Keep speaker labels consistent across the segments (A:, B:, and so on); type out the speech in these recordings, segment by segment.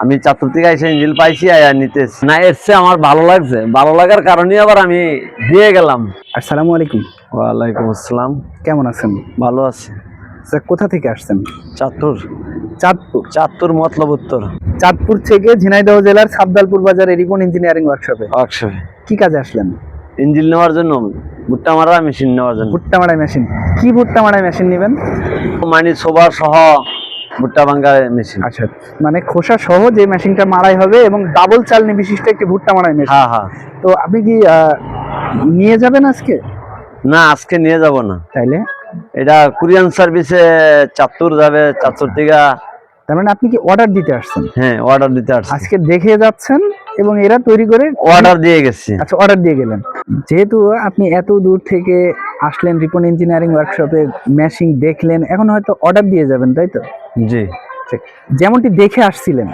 A: আমি চাতুর থেকে এসে ইঞ্জিল পাইছি আয়া নিতেছি না, এসছে আমার ভালো লাগছে, ভালো লাগার কারণে আবার আমি দিয়ে গেলাম।
B: আসসালামু আলাইকুম।
A: ওয়ালাইকুম আসসালাম।
B: কেমন আছেন?
A: ভালো আছে।
B: স্যার কোথা থেকে আসছেন?
A: চাঁদপুর।
B: চাঁদপুর।
A: চাঁদপুর মতলব উত্তর।
B: চাঁদপুর থেকে ঝিনাইদহ জেলার সাবদালপুর বাজারে রিপন ইঞ্জিনিয়ারিং ওয়ার্কশপে
A: ওয়ার্কশপে
B: কি কাজে আসলেন?
A: ইঞ্জিল নেওয়ার জন্য, ভুট্টা মারা মেশিন নেওয়ার জন্য।
B: ভুট্টা মাড়াই মেশিন। কি ভুট্টা মাড়াই মেশিন নেবেন?
A: মানে সোবা সহ ভুট্টা ভাঙ্গা মেশিন।
B: আচ্ছা, মানে খোসা সহ যে মেশিনটা মাড়াই হবে এবং ডাবল চালনি বিশিষ্ট একটি ভুট্টা মাড়াই মেশিন।
A: হ্যাঁ হ্যাঁ।
B: তো আপনি কি নিয়ে যাবেন আজকে?
A: না, আজকে নিয়ে যাব না।
B: তাইলে
A: এটা কুরিয়ান সার্ভিসে চাঁদপুর যাবে, চাঁদপুর থেকে।
B: তার মানে আপনি কি অর্ডার দিতে আসছেন?
A: হ্যাঁ, অর্ডার দিতে আসছি।
B: আজকে দেখে যাচ্ছেন এবং এরা তৈরি করে
A: অর্ডার দিয়ে গেছি।
B: আচ্ছা, অর্ডার দিয়ে গেলেন। যেহেতু আপনি এত দূর থেকে আসলেন রিপন ইঞ্জিনিয়ারিং ওয়ার্কশপে, মেশিন দেখলেন, এখন হয়তো অর্ডার দিয়ে যাবেন, তাই তো?
A: জি।
B: যেমনটি দেখে আসছিলেন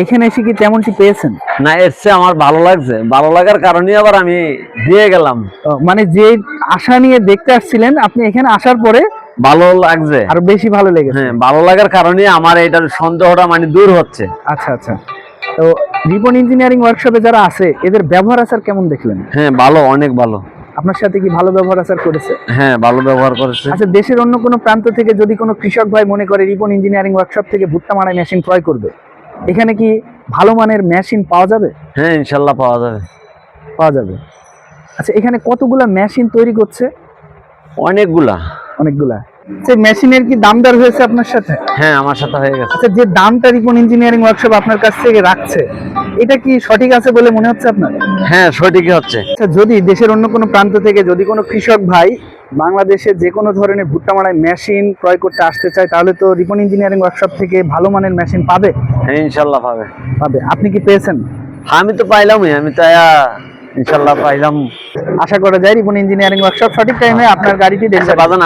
B: এখানে এসে কি তেমনটি পেয়েছেন?
A: না, এসছে আমার ভালো লাগছে, ভালো লাগার কারণে আবার আমি দিয়ে গেলাম।
B: মানে যে আশা নিয়ে দেখতে আসছিলেন আপনি এখানে আসার পরে
A: ভালো লাগছে,
B: আরো বেশি ভালো লেগেছে।
A: হ্যাঁ, ভালো লাগার কারণে আমার এটার সন্দেহটা মানে দূর হচ্ছে।
B: আচ্ছা আচ্ছা। তো রিপন ইঞ্জিনিয়ারিং ওয়ার্কশপে যারা আছে এদের ব্যবহার আচার কেমন দেখলেন?
A: হ্যাঁ, ভালো, অনেক ভালো।
B: আপনার সাথে কি ভালো ব্যবহার আচার করেছে?
A: হ্যাঁ, ভালো ব্যবহার করেছে।
B: আচ্ছা, দেশের অন্য কোনো প্রান্ত থেকে যদি কোনো কৃষক ভাই মনে করে রিপন ইঞ্জিনিয়ারিং ওয়ার্কশপ থেকে ভুট্টা মাড়াই মেশিন ক্রয় করবে, এখানে কি ভালো মানের মেশিন পাওয়া যাবে?
A: হ্যাঁ, ইনশাল্লাহ পাওয়া যাবে।
B: পাওয়া যাবে। আচ্ছা, এখানে কতগুলা মেশিন তৈরি করছে?
A: অনেকগুলা।
B: অনেকগুলা। সেই মেশিনের কি দাম দর হয়েছে আপনার সাথে?
A: হ্যাঁ, আমার সাথে হয়ে গেছে।
B: আচ্ছা, যে দামটা রিপন ইঞ্জিনিয়ারিং ওয়ার্কশপ আপনার কাছ থেকে রাখছে এটা কি সঠিক আছে বলে মনে হচ্ছে আপনার?
A: হ্যাঁ, সঠিকই হচ্ছে।
B: আচ্ছা, যদি দেশের অন্য কোনো প্রান্ত থেকে যদি কোনো কৃষক ভাই বাংলাদেশে যে কোনো ধরনের ভুট্টা মাড়াই মেশিন ক্রয় করতে আসতে চায়, তাহলে তো রিপন ইঞ্জিনিয়ারিং ওয়ার্কশপ থেকে ভালো মানের মেশিন পাবে?
A: হ্যাঁ, ইনশাল্লাহ পাবে।
B: পাবে। আপনি কি পেয়েছেন?
A: আমি তো পাইলামই, আমি তো ইনশাল্লাহ পাইলাম।
B: আশা করা যায় রিপন ইঞ্জিনিয়ারিং ওয়ার্কশপ সঠিক টাইমে আপনার গাড়িটি ডেলিভারি।
A: বাজান